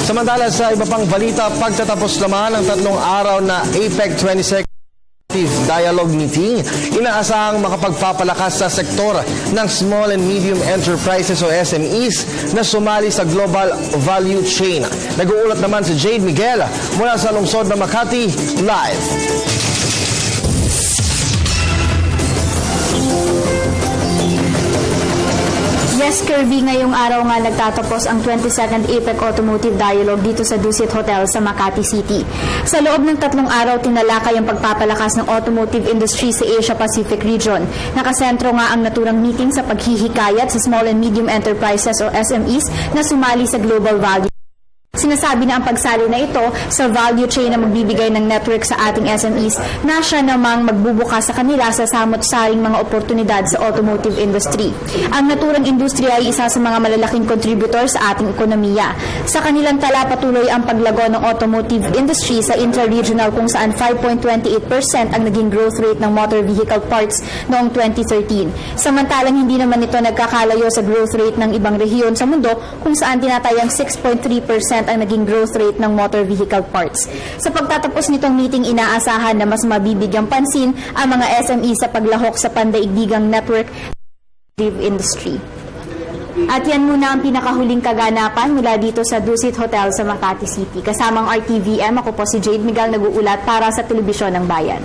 Samantala sa iba pang balita, pagtatapos naman ng 3 araw na APEC 26 Dialogue Meeting, inaasahang makapagpapalakas sa sektor ng Small and Medium Enterprises o SMEs na sumali sa global value chain. Nag-uulat naman si Jade Miguel mula sa lungsod ng Makati, live. Yes, Kirby, ngayong araw nga nagtatapos ang 22nd APEC Automotive Dialogue dito sa Dusit Hotel sa Makati City. Sa loob ng 3 araw, tinalakay ang pagpapalakas ng automotive industry sa Asia-Pacific region. Nakasentro nga ang naturang meeting sa paghihikayat sa Small and Medium Enterprises o SMEs na sumali sa global value. Sinasabi na ang pagsali na ito sa value chain na magbibigay ng network sa ating SMEs na siya namang magbubukas sa kanila sa samot-saring mga oportunidad sa automotive industry. Ang naturang industriya ay isa sa mga malalaking contributor sa ating ekonomiya. Sa kanilang tala, patuloy ang paglago ng automotive industry sa intra-regional kung saan 5.28% ang naging growth rate ng motor vehicle parts noong 2013. Samantalang hindi naman ito nagkakalayo sa growth rate ng ibang rehiyon sa mundo kung saan tinatayang 6.3% ang naging growth rate ng motor vehicle parts. Sa pagtatapos nitong meeting, inaasahan na mas mabibigyang pansin ang mga SME sa paglahok sa pandaigdigang network industry. At yan muna ang pinakahuling kaganapan mula dito sa Dusit Hotel sa Makati City. Kasamang RTVM, ako po si Jade Miguel, nag-uulat para sa Telebisyon ng Bayan.